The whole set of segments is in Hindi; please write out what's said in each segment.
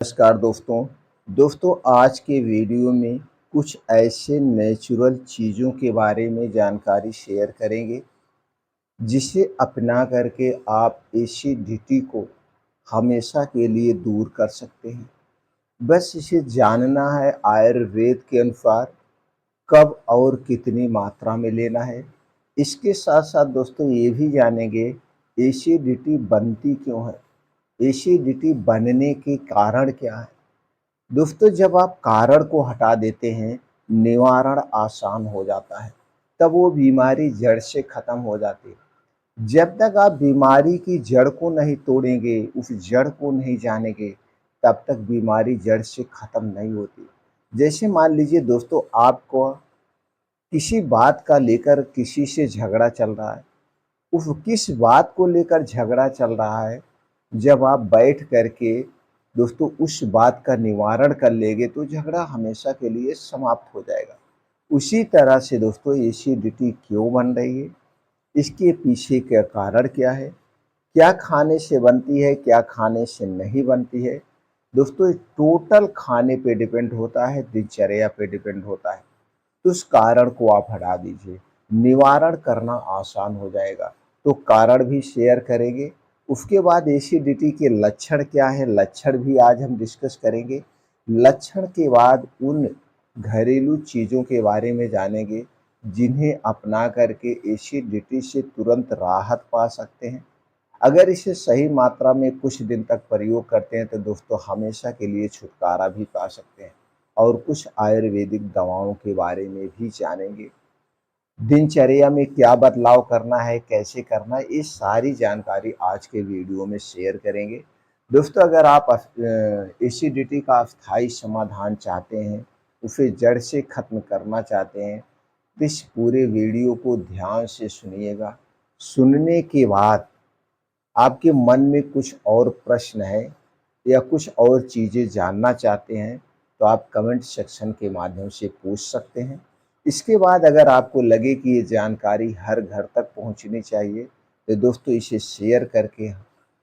नमस्कार दोस्तों आज के वीडियो में कुछ ऐसे नेचुरल चीज़ों के बारे में जानकारी शेयर करेंगे जिसे अपना करके आप एसिडिटी को हमेशा के लिए दूर कर सकते हैं। बस इसे जानना है आयुर्वेद के अनुसार कब और कितनी मात्रा में लेना है। इसके साथ साथ दोस्तों ये भी जानेंगे एसिडिटी बनती क्यों है, एसिडिटी बनने के कारण क्या है। दोस्तों जब आप कारण को हटा देते हैं, निवारण आसान हो जाता है, तब वो बीमारी जड़ से खत्म हो जाती है। जब तक आप बीमारी की जड़ को नहीं तोड़ेंगे, उस जड़ को नहीं जानेंगे, तब तक बीमारी जड़ से खत्म नहीं होती। जैसे मान लीजिए दोस्तों आपको किसी बात का लेकर किसी से झगड़ा चल रहा है, उस किस बात को लेकर झगड़ा चल रहा है, जब आप बैठ करके दोस्तों उस बात का निवारण कर लेंगे तो झगड़ा हमेशा के लिए समाप्त हो जाएगा। उसी तरह से दोस्तों एसिडिटी क्यों बन रही है, इसके पीछे का कारण क्या है, क्या खाने से बनती है, क्या खाने से नहीं बनती है। दोस्तों टोटल खाने पे डिपेंड होता है, दिनचर्या पे डिपेंड होता है। तो उस कारण को आप हटा दीजिए, निवारण करना आसान हो जाएगा। तो कारण भी शेयर करेंगे, उसके बाद एसिडिटी के लक्षण क्या है, लक्षण भी आज हम डिस्कस करेंगे। लक्षण के बाद उन घरेलू चीज़ों के बारे में जानेंगे जिन्हें अपना करके एसिडिटी से तुरंत राहत पा सकते हैं। अगर इसे सही मात्रा में कुछ दिन तक प्रयोग करते हैं तो दोस्तों हमेशा के लिए छुटकारा भी पा सकते हैं। और कुछ आयुर्वेदिक दवाओं के बारे में भी जानेंगे। दिनचर्या में क्या बदलाव करना है, कैसे करना है, ये सारी जानकारी आज के वीडियो में शेयर करेंगे। दोस्तों अगर आप एसिडिटी का अस्थायी समाधान चाहते हैं, उसे जड़ से खत्म करना चाहते हैं, तो इस पूरे वीडियो को ध्यान से सुनिएगा। सुनने के बाद आपके मन में कुछ और प्रश्न है या कुछ और चीज़ें जानना चाहते हैं तो आप कमेंट सेक्शन के माध्यम से पूछ सकते हैं। इसके बाद अगर आपको लगे कि ये जानकारी हर घर तक पहुंचनी चाहिए तो दोस्तों इसे शेयर करके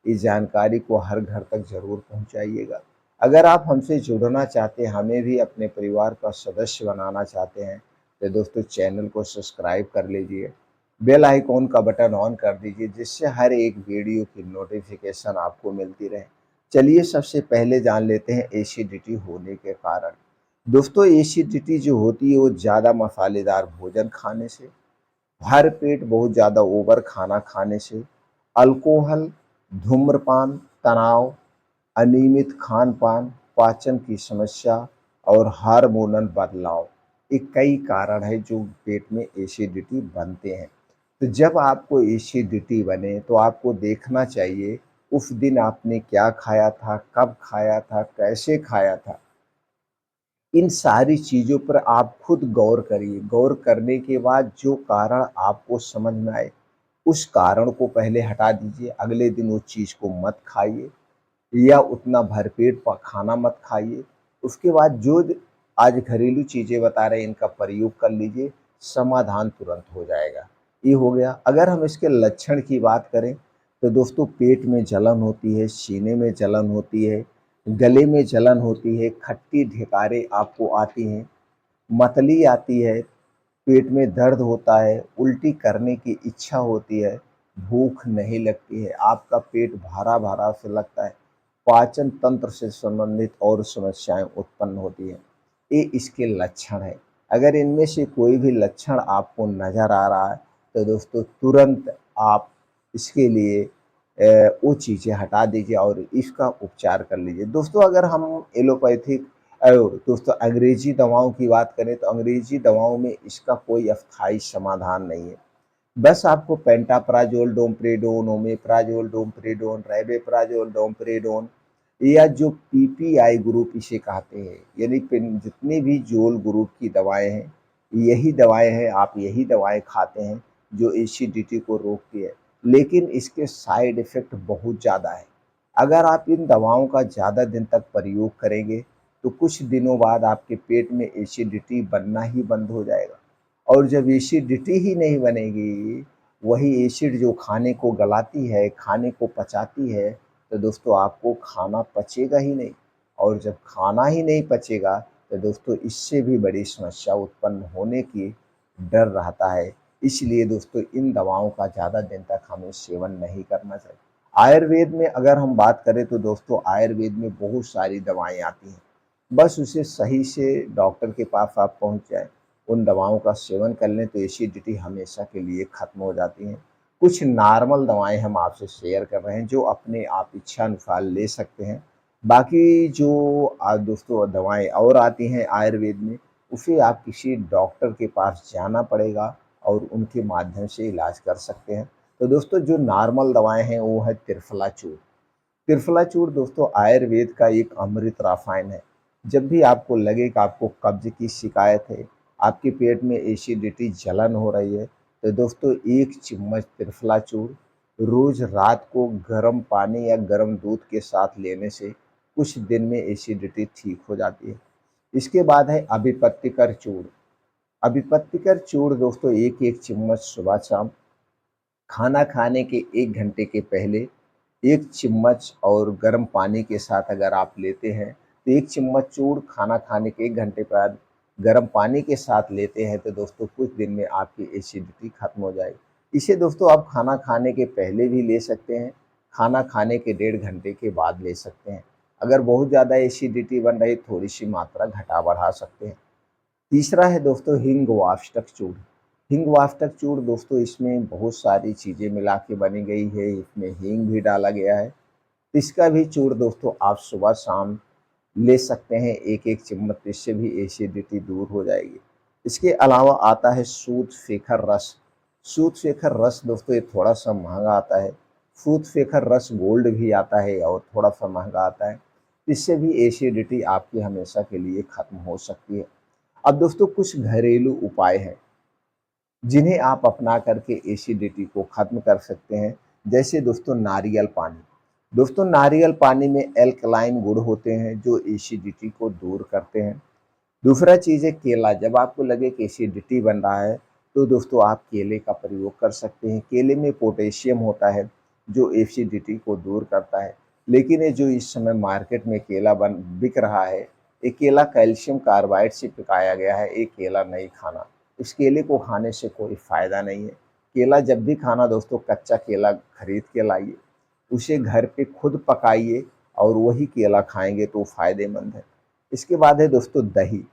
इस जानकारी को हर घर तक ज़रूर पहुंचाइएगा। अगर आप हमसे जुड़ना चाहते हैं, हमें भी अपने परिवार का सदस्य बनाना चाहते हैं तो दोस्तों चैनल को सब्सक्राइब कर लीजिए, बेल आइकॉन का बटन ऑन कर दीजिए जिससे हर एक वीडियो की नोटिफिकेशन आपको मिलती रहे। चलिए सबसे पहले जान लेते हैं एसिडिटी होने के कारण। दोस्तों एसिडिटी जो होती है वो ज़्यादा मसालेदार भोजन खाने से, भर पेट बहुत ज़्यादा ओवर खाना खाने से, अल्कोहल, धूम्रपान, तनाव, अनियमित खान-पान, पाचन की समस्या और हार्मोनल बदलाव, ये कई कारण हैं जो पेट में एसिडिटी बनते हैं। तो जब आपको एसिडिटी बने तो आपको देखना चाहिए उस दिन आपने क्या खाया था, कब खाया था, कैसे खाया था। इन सारी चीज़ों पर आप खुद गौर करिए। गौर करने के बाद जो कारण आपको समझ में आए, उस कारण को पहले हटा दीजिए। अगले दिन उस चीज़ को मत खाइए या उतना भरपेट खाना मत खाइए। उसके बाद जो आज घरेलू चीज़ें बता रहे हैं इनका प्रयोग कर लीजिए, समाधान तुरंत हो जाएगा। ये हो गया। अगर हम इसके लक्षण की बात करें तो दोस्तों पेट में जलन होती है, सीने में जलन होती है, गले में जलन होती है, खट्टी ढेकारें आपको आती हैं, मतली आती है, पेट में दर्द होता है, उल्टी करने की इच्छा होती है, भूख नहीं लगती है, आपका पेट भरा-भरा सा लगता है, पाचन तंत्र से संबंधित और समस्याएँ उत्पन्न होती हैं। ये इसके लक्षण हैं। अगर इनमें से कोई भी लक्षण आपको नज़र आ रहा है, तो दोस्तों तुरंत आप इसके लिए वो चीज़ें हटा दीजिए और इसका उपचार कर लीजिए। दोस्तों अगर हम एलोपैथिक दोस्तों अंग्रेजी दवाओं की बात करें तो अंग्रेजी दवाओं में इसका कोई अस्थायी समाधान नहीं है। बस आपको पेंटाप्राज़ोल, डोमपेडोन, ओमेप्राज़ोल, डोमपेडोन, राइबेप्राज़ोल, डोमपेडोन या जो पीपीआई ग्रुप इसे कहते हैं, यानी पिन जितनी भी ज़ोल ग्रुप की दवाएँ हैं, यही दवाएँ हैं, आप यही दवाएँ खाते हैं जो एसिडिटी को रोकती है। लेकिन इसके साइड इफ़ेक्ट बहुत ज़्यादा है। अगर आप इन दवाओं का ज़्यादा दिन तक प्रयोग करेंगे, तो कुछ दिनों बाद आपके पेट में एसिडिटी बनना ही बंद हो जाएगा। और जब एसिडिटी ही नहीं बनेगी, वही एसिड जो खाने को गलाती है, खाने को पचाती है, तो दोस्तों आपको खाना पचेगा ही नहीं और जब खाना ही नहीं पचेगा तो दोस्तों इससे भी बड़ी समस्या उत्पन्न होने की डर रहता है। इसलिए दोस्तों इन दवाओं का ज़्यादा दिन तक हमें सेवन नहीं करना चाहिए। आयुर्वेद में अगर हम बात करें तो दोस्तों आयुर्वेद में बहुत सारी दवाएँ आती हैं। बस उसे सही से डॉक्टर के पास आप पहुँच जाएँ, उन दवाओं का सेवन कर लें तो एसिडिटी हमेशा के लिए ख़त्म हो जाती हैं। कुछ नॉर्मल दवाएँ हम आपसे शेयर कर रहे हैं जो अपने आप इच्छानुसार ले सकते हैं। बाकी जो दोस्तों दवाएँ और आती हैं आयुर्वेद में, उसे आप किसी डॉक्टर के पास जाना पड़ेगा और उनके माध्यम से इलाज कर सकते हैं। तो दोस्तों जो नॉर्मल दवाएँ हैं वो है त्रिफला चूर्ण। त्रिफला चूर्ण दोस्तों आयुर्वेद का एक अमृत रसायन है। जब भी आपको लगे कि आपको कब्ज़ की शिकायत है, आपके पेट में एसिडिटी जलन हो रही है, तो दोस्तों 1 चम्मच त्रिफला चूर्ण रोज़ रात को गर्म पानी या गर्म दूध के साथ लेने से कुछ दिन में एसिडिटी ठीक हो जाती है। इसके बाद है अभिपत्तिकर चूर्ण। अभिपत्तिकर चूर्ण दोस्तों 1-1 चम्मच सुबह-शाम खाना खाने के 1 घंटे के पहले 1 चम्मच और गर्म पानी के साथ अगर आप लेते हैं, तो 1 चम्मच चूर्ण खाना खाने के 1 घंटे बाद गर्म पानी के साथ लेते हैं तो दोस्तों कुछ दिन में आपकी एसिडिटी खत्म हो जाएगी। इसे दोस्तों आप खाना खाने के पहले भी ले सकते हैं, खाना खाने के 1.5 घंटे के बाद ले सकते हैं। अगर बहुत ज़्यादा एसिडिटी बन रही थोड़ी-सी मात्रा घटा-बढ़ा सकते हैं। तीसरा है दोस्तों हींग वाष्टक चूर्ण। हींग वाष्टक चूर्ण दोस्तों इसमें बहुत सारी चीज़ें मिला के बनी गई है, इसमें हींग भी डाला गया है। इसका भी चूर्ण दोस्तों आप सुबह-शाम ले सकते हैं 1-1 चम्मच, तो इससे भी एसिडिटी दूर हो जाएगी। इसके अलावा आता है सूत शेखर रस। सूत शेखर रस दोस्तों ये थोड़ा-सा महँगा आता है। सूत शेखर रस गोल्ड भी आता है और थोड़ा-सा महँगा आता है। इससे भी एसिडिटी आपकी हमेशा के लिए खत्म हो सकती है। अब दोस्तों कुछ घरेलू उपाय हैं, जिन्हें आप अपना करके एसिडिटी को ख़त्म कर सकते हैं। जैसे दोस्तों नारियल पानी। दोस्तों नारियल पानी में एल्कलाइन गुण होते हैं जो एसिडिटी को दूर करते हैं। दूसरा चीज़ है केला। जब आपको लगे कि एसिडिटी बन रहा है, तो दोस्तों आप केले का प्रयोग कर सकते हैं। केले में पोटेशियम होता है, जो एसिडिटी को दूर करता है। लेकिन ये जो इस समय मार्केट में केला बिक रहा है, ये केला कैल्शियम कार्बाइड से पकाया गया है, ये केला नहीं खाना। इस केले को खाने से कोई फ़ायदा नहीं है। केला जब भी खाना दोस्तों कच्चा केला खरीद के लाइए, उसे घर पे खुद पकाइए और वही केला खाएँगे तो फ़ायदेमंद है। इसके बाद है दोस्तों दही।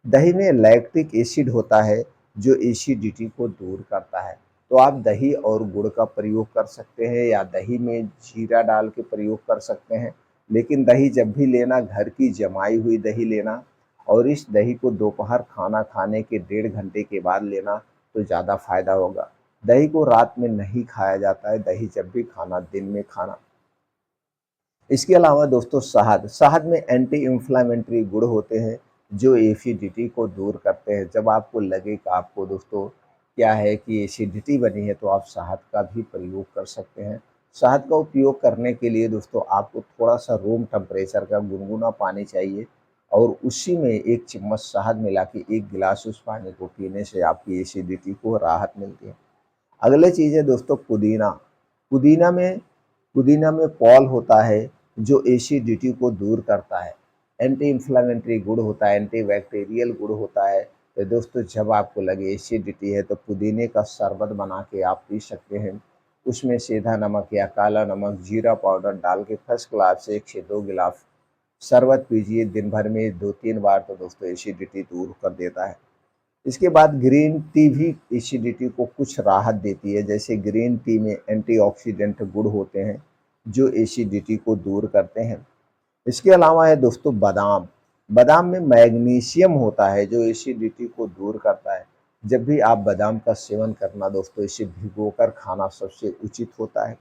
दही में लैक्टिक एसिड होता है जो एसिडिटी को दूर करता है। तो आप दही और गुड़ का प्रयोग कर सकते हैं या दही में जीरा डाल के प्रयोग कर सकते हैं। लेकिन दही जब भी लेना घर की जमाई हुई दही लेना और इस दही को दोपहर खाना खाने के 1.5 घंटे के बाद लेना तो ज़्यादा फ़ायदा होगा। दही को रात में नहीं खाया जाता है, दही जब भी खाना दिन में खाना। इसके अलावा दोस्तों शहद। शहद में एंटी इन्फ्लेमेटरी गुण होते हैं जो एसिडिटी को दूर करते हैं। जब आपको लगे कि आपको दोस्तों क्या है कि एसिडिटी बनी है तो आप शहद का भी प्रयोग कर सकते हैं। शहद का उपयोग करने के लिए दोस्तों आपको थोड़ा-सा रूम टेम्परेचर का गुनगुना पानी चाहिए और उसी में 1 चम्मच शहद मिला के 1 गिलास उस पानी को पीने से आपकी एसिडिटी को राहत मिलती है। अगली चीज़ है दोस्तों पुदीना। पुदीना में पुदीना में पॉल होता है जो एसिडिटी को दूर करता है। एंटी इन्फ्लेमेटरी गुण होता है, एंटी बैक्टीरियल गुण होता है। तो दोस्तों जब आपको लगे एसिडिटी है तो पुदीने का शरबत बना के आप पी सकते हैं। उसमें सेंधा नमक या काला नमक, जीरा पाउडर डाल के फर्स्ट क्लास से 1 से 2 गिलास शरबत पीजिए दिन भर में 2-3 बार तो दोस्तों एसिडिटी दूर कर देता है। इसके बाद ग्रीन टी भी एसिडिटी को कुछ राहत देती है। जैसे ग्रीन टी में एंटीऑक्सीडेंट गुण होते हैं जो एसिडिटी को दूर करते हैं। इसके अलावा है दोस्तों बादाम। बादाम में मैग्नीशियम होता है जो एसिडिटी को दूर करता है। जब भी आप बादाम का सेवन करना दोस्तों इसे भिगोकर खाना सबसे उचित होता है।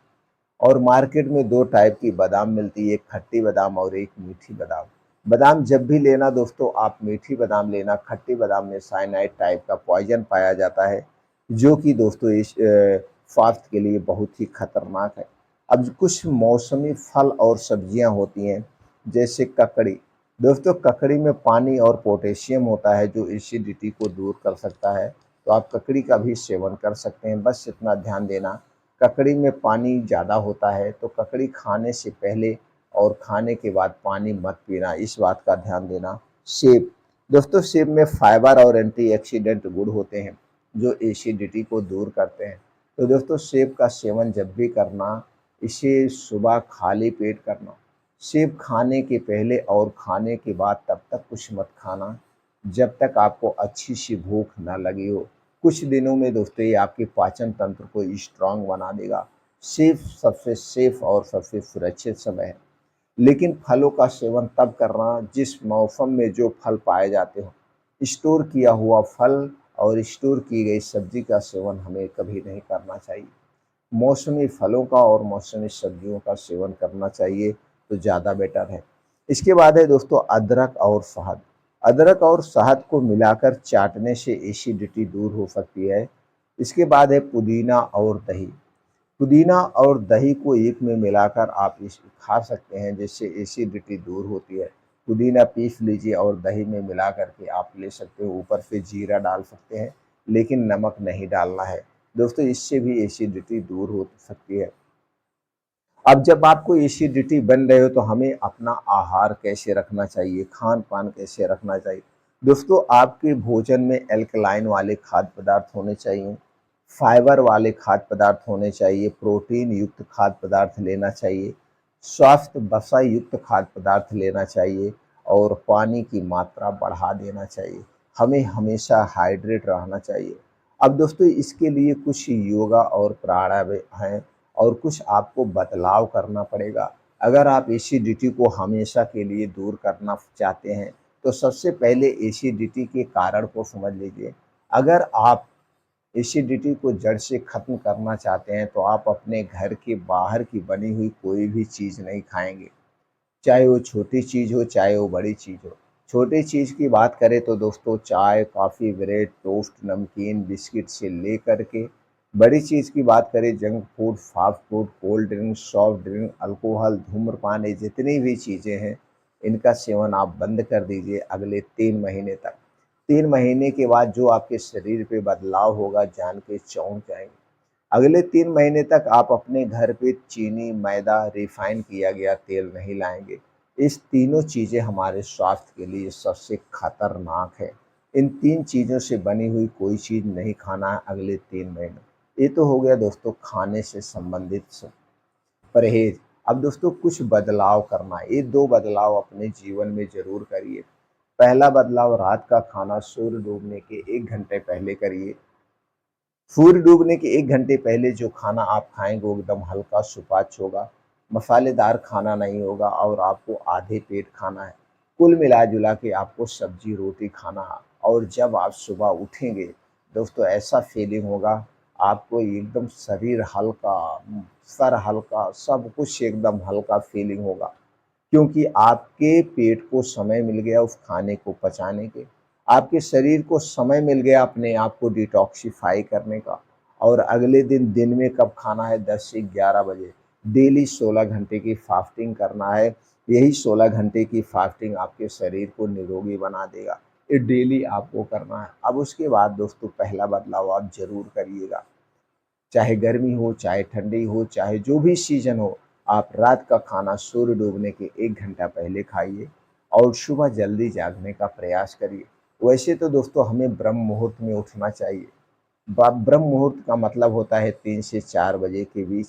और मार्केट में 2 टाइप की बादाम मिलती है, एक खट्टी बादाम और एक मीठी बादाम। बादाम जब भी लेना दोस्तों आप मीठी बादाम लेना, खट्टी बादाम में साइनाइड टाइप का पॉइज़न पाया जाता है, जो कि दोस्तों इस स्वास्थ्य के लिए बहुत ही खतरनाक है। अब कुछ मौसमी फल और सब्जियां होती हैं, जैसे ककड़ी। दोस्तों ककड़ी में पानी और पोटेशियम होता है जो एसिडिटी को दूर कर सकता है, तो आप ककड़ी का भी सेवन कर सकते हैं। बस इतना ध्यान देना, ककड़ी में पानी ज़्यादा होता है तो ककड़ी खाने से पहले और खाने के बाद पानी मत पीना, इस बात का ध्यान देना। सेब, दोस्तों सेब में फाइबर और एंटीऑक्सीडेंट गुण होते हैं जो एसिडिटी को दूर करते हैं। तो दोस्तों सेब का सेवन जब भी करना, इसे सुबह खाली पेट करना। सेब खाने के पहले और खाने के बाद तब तक कुछ मत खाना जब तक आपको अच्छी सी भूख ना लगी हो। कुछ दिनों में दोस्तों ये आपके पाचन तंत्र को स्ट्रांग बना देगा। सबसे सेफ और सबसे सुरक्षित समय है। लेकिन फलों का सेवन तब करना जिस मौसम में जो फल पाए जाते हो। स्टोर किया हुआ फल और स्टोर की गई सब्जी का सेवन हमें कभी नहीं करना चाहिए। मौसमी फलों का और मौसमी सब्जियों का सेवन करना चाहिए तो ज़्यादा बेटर है। इसके बाद है दोस्तों अदरक और शहद। अदरक और शहद को मिलाकर चाटने से एसिडिटी दूर हो सकती है। इसके बाद है पुदीना और दही। पुदीना और दही को एक में मिलाकर आप इस खा सकते हैं जिससे एसिडिटी दूर होती है। पुदीना पीस लीजिए और दही में मिला करके आप ले सकते हो। ऊपर से जीरा डाल सकते हैं लेकिन नमक नहीं डालना है दोस्तों, इससे भी एसिडिटी दूर हो सकती है। अब जब आपको एसिडिटी बन रहे हो तो हमें अपना आहार कैसे रखना चाहिए, खान पान कैसे रखना चाहिए। दोस्तों आपके भोजन में एल्कलाइन वाले खाद्य पदार्थ होने चाहिए, फाइबर वाले खाद्य पदार्थ होने चाहिए, प्रोटीन युक्त खाद्य पदार्थ लेना चाहिए, स्वास्थ्य वसा युक्त खाद्य पदार्थ लेना चाहिए और पानी की मात्रा बढ़ा देना चाहिए। हमें हमेशा हाइड्रेट रहना चाहिए। अब दोस्तों इसके लिए कुछ योगा और प्राणायाम हैं और कुछ आपको बदलाव करना पड़ेगा। अगर आप एसिडिटी को हमेशा के लिए दूर करना चाहते हैं तो सबसे पहले एसिडिटी के कारण को समझ लीजिए। अगर आप एसिडिटी को जड़ से ख़त्म करना चाहते हैं तो आप अपने घर के बाहर की बनी हुई कोई भी चीज़ नहीं खाएंगे, चाहे वो छोटी चीज़ हो चाहे वो बड़ी चीज़ हो। छोटी चीज़ की बात करें तो दोस्तों चाय, कॉफ़ी, ब्रेड, टोस्ट, नमकीन, बिस्किट से लेकर के बड़ी चीज़ की बात करें junk food, fast food, cold drink, soft drink, alcohol, धूम्रपान, ये जितनी भी चीज़ें हैं इनका सेवन आप बंद कर दीजिए अगले 3 महीने तक। 3 महीने के बाद जो आपके शरीर पे बदलाव होगा जान के चौंक जाएंगे। अगले 3 महीने तक आप अपने घर पे चीनी, मैदा, रिफाइन किया गया तेल नहीं लाएँगे। इस तीनों चीज़ें हमारे स्वास्थ्य के लिए सबसे खतरनाक है। इन 3 चीज़ों से बनी हुई कोई चीज़ नहीं खाना है अगले 3 महीने। ये तो हो गया दोस्तों खाने से संबंधित परहेज़। अब दोस्तों कुछ बदलाव करना है। ये 2 बदलाव अपने जीवन में ज़रूर करिए। पहला बदलाव रात का खाना सूर्य डूबने के 1 घंटे पहले करिए। सूर्य डूबने के 1 घंटे पहले जो खाना आप खाएँगे वो एकदम हल्का सुपाच्य होगा, मसालेदार खाना नहीं होगा और आपको आधे पेट खाना है। कुल मिला-जुला के आपको सब्ज़ी, रोटी खाना है और जब आप सुबह उठेंगे, दोस्तों ऐसा फ़ीलिंग होगा आपको एकदम शरीर हल्का, सर हल्का, सब कुछ एकदम हल्का फ़ीलिंग होगा। क्योंकि आपके पेट को समय मिल गया उस खाने को पचाने के, आपके शरीर को समय मिल गया अपने आप को डिटॉक्सिफ़ाई करने का और अगले दिन दिन में कब खाना है 10 से 11 बजे। डेली 16 घंटे की फ़ास्टिंग करना है। यही 16 घंटे की फ़ास्टिंग आपके शरीर को निरोगी बना देगा। ये डेली आपको करना है। अब उसके बाद दोस्तों पहला बदलाव आप ज़रूर करिएगा। चाहे गर्मी हो, चाहे ठंडी हो, चाहे जो भी सीज़न हो, आप रात का खाना सूर्य डूबने के 1 घंटा पहले खाइए और सुबह जल्दी जागने का प्रयास करिए। वैसे तो दोस्तों हमें ब्रह्म मुहूर्त में उठना चाहिए। ब्रह्म मुहूर्त का मतलब होता है 3 से 4 बजे के बीच,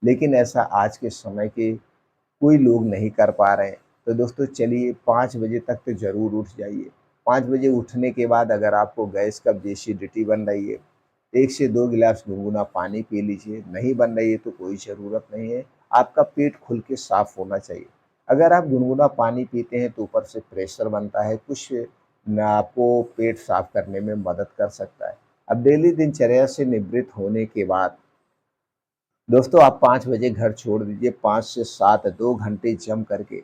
लेकिन ऐसा आज के समय के कोई लोग नहीं कर पा रहे हैं। तो दोस्तों चलिए 5 बजे तक तो ज़रूर उठ जाइए। 5 बजे उठने के बाद अगर आपको गैस कब्ज़, एसिडिटी बन रही है, 1 से 2 गिलास गुनगुना पानी पी लीजिए। नहीं बन रही है तो कोई ज़रूरत नहीं है, आपका पेट खुल के साफ़ होना चाहिए। अगर आप गुनगुना पानी पीते हैं तो ऊपर से प्रेशर बनता है, कुछ न आपको पेट साफ़ करने में मदद कर सकता है। अब डेली दिनचर्या से निवृत्त होने के बाद दोस्तों आप 5 बजे घर छोड़ दीजिए। 5 से 7 2 घंटे जम करके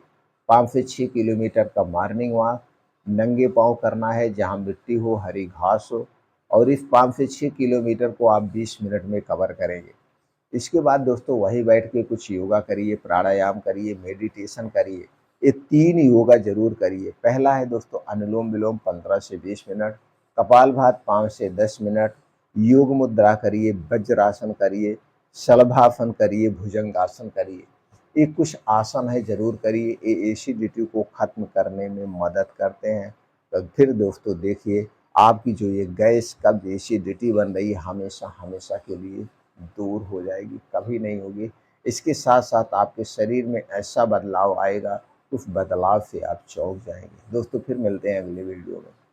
5 से 6 किलोमीटर का मॉर्निंग वॉक नंगे पाँव करना है, जहाँ मिट्टी हो, हरी घास हो और इस 5 से 6 किलोमीटर को आप 20 मिनट में कवर करेंगे। इसके बाद दोस्तों वहीं बैठ के कुछ योगा करिए, प्राणायाम करिए, मेडिटेशन करिए। ये 3 योगा ज़रूर करिए। पहला है दोस्तों अनुलोम-विलोम 15 से 20 मिनट, कपालभाति 5 से 10 मिनट, योग मुद्रा करिए, वज्रासन करिए, शलभासन करिए, भुजंगासन करिए। ये कुछ आसन है ज़रूर करिए, ये एसिडिटी को ख़त्म करने में मदद करते हैं। तो फिर दोस्तों देखिए, आपकी जो ये गैस, कब्ज़, एसिडिटी बन रही है हमेशा हमेशा के लिए दूर हो जाएगी, कभी नहीं होगी। इसके साथ-साथ आपके शरीर में ऐसा बदलाव आएगा, उस बदलाव से आप चौंक जाएँगे। दोस्तों फिर मिलते हैं अगले वीडियो में।